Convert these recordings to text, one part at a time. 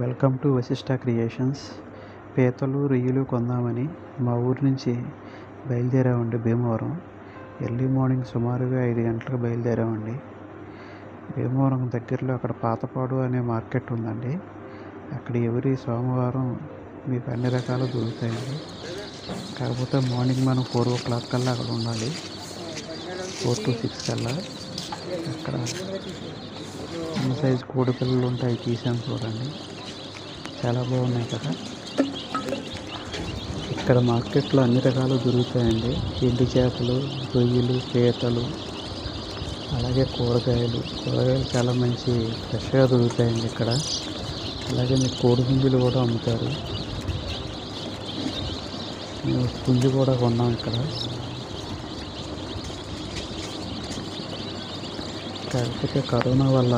Welcome to Vasishta creations. పీతలు రొయ్యలు కొందామని మా ఊరి నుంచి బయలుదేరామండి. భీమవరం ఎర్లీ మార్నింగ్ సుమారుగా 5 గంటలకు బయలుదేరామండి. భీమవరం దగ్గరలో అక్కడ పాతపాడు అనే మార్కెట్ ఉందండి. అక్కడ ఎవరి సోమవారం మీకు అన్ని రకాలు దొరుకుతాయండి. కాకపోతే మార్నింగ్ మనం 4 o'clock కల్లా అక్కడ ఉండాలి. 4 to 6 కల్లా. అక్కడ చిన్న సైజు కోడి పిల్లలు ఉంటాయి, తీసాను చూడండి, చాలా బాగున్నాయి కదా. ఇక్కడ మార్కెట్లో అన్ని రకాలు దొరుకుతాయండి. ఎండు చేపలు, రొయ్యలు, పీతలు, అలాగే కూరగాయలు చాలా మంచి ఫ్రెష్గా దొరుకుతాయండి ఇక్కడ. అలాగే మీకు కోడి పుంజులు కూడా అమ్ముతారు. మేము పుంజు కూడా కొన్నాం ఇక్కడ. కాకపోతే కరోనా వల్ల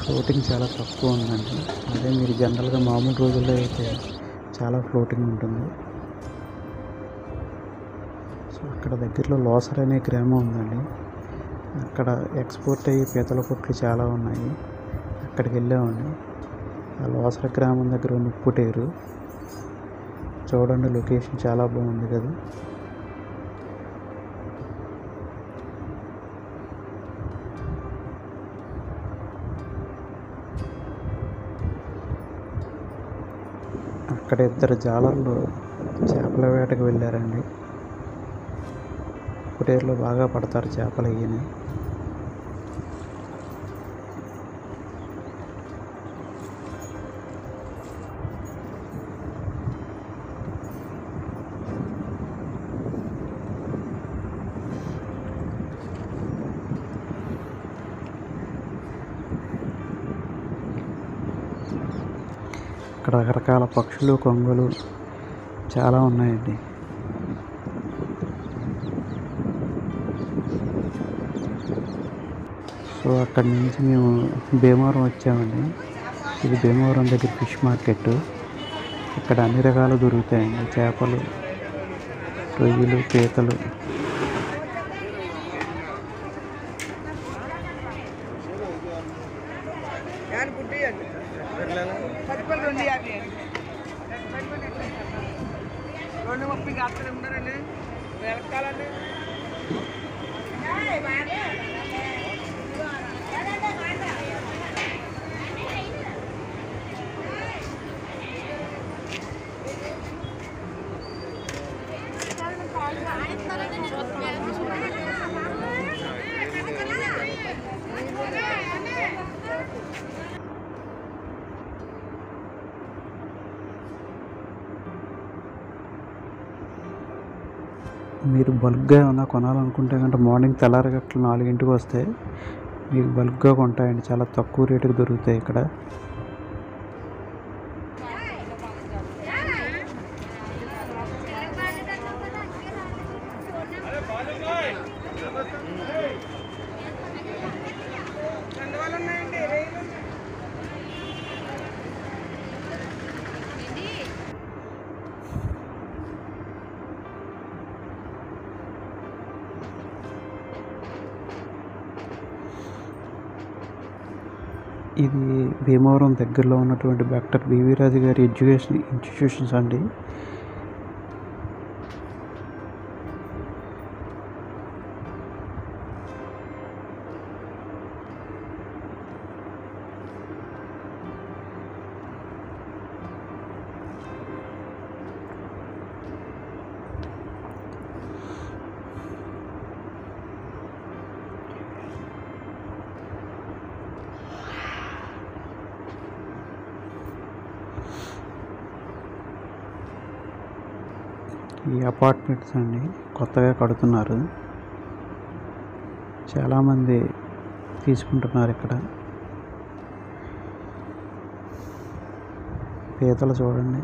ఫ్లోటింగ్ చాలా తక్కువ ఉందండి. అదే మీరు జనరల్గా మామూలు రోజుల్లో అయితే చాలా ఫ్లోటింగ్ ఉంటుంది. సో అక్కడ దగ్గరలో లోసర్ అనే గ్రామం ఉందండి. అక్కడ ఎక్స్పోర్ట్ అయ్యి పీతల కొట్లు చాలా ఉన్నాయి. అక్కడికి వెళ్ళామండి. ఆ లోసర్ గ్రామం దగ్గర ఉన్న ఉప్పుటేరు చూడండి, లొకేషన్ చాలా బాగుంది కదా. అక్కడ ఇద్దరు జాలర్లు చేపల వేటకు వెళ్ళారండి. ఉప్పుటేరులో బాగా పడతారు చేపలు అయ్యని. ఇక్కడ రకరకాల పక్షులు, కొంగలు చాలా ఉన్నాయండి. సో అక్కడి నుంచి మేము భీమవరం వచ్చామండి. ఇది భీమవరం దగ్గర ఫిష్ మార్కెట్. ఇక్కడ అన్ని రకాలు దొరుకుతాయండి. చేపలు, రొయ్యలు, పీతలు. మీరు బల్క్గా ఏమైనా కొనాలనుకుంటే కనుక మార్నింగ్ తెల్లారగట్ల 4 గంటలకు వస్తే మీకు బల్క్గా కొంటాయండి. చాలా తక్కువ రేటుకి దొరుకుతాయి ఇక్కడ. ఇది భీమవరం దగ్గరలో ఉన్నటువంటి డాక్టర్ బివి రాజు గారి ఎడ్యుకేషన్ ఇన్స్టిట్యూషన్స్ అండి. ఈ అపార్ట్మెంట్స్ అండి కొత్తగా కడుతున్నారు. చాలామంది తీసుకుంటున్నారు ఇక్కడ. పీతలు చూడండి.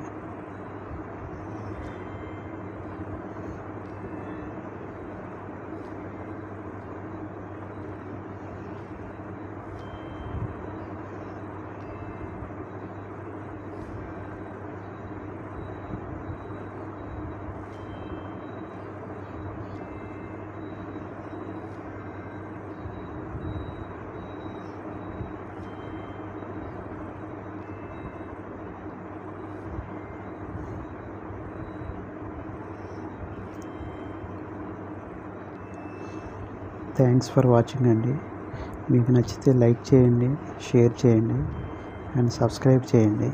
థ్యాంక్స్ ఫర్ వాచింగ్ అండి. మీకు నచ్చితే లైక్ చేయండి, షేర్ చేయండి అండ్ సబ్స్క్రైబ్ చేయండి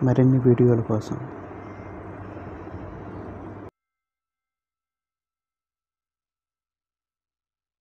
మరిన్ని వీడియోల కోసం.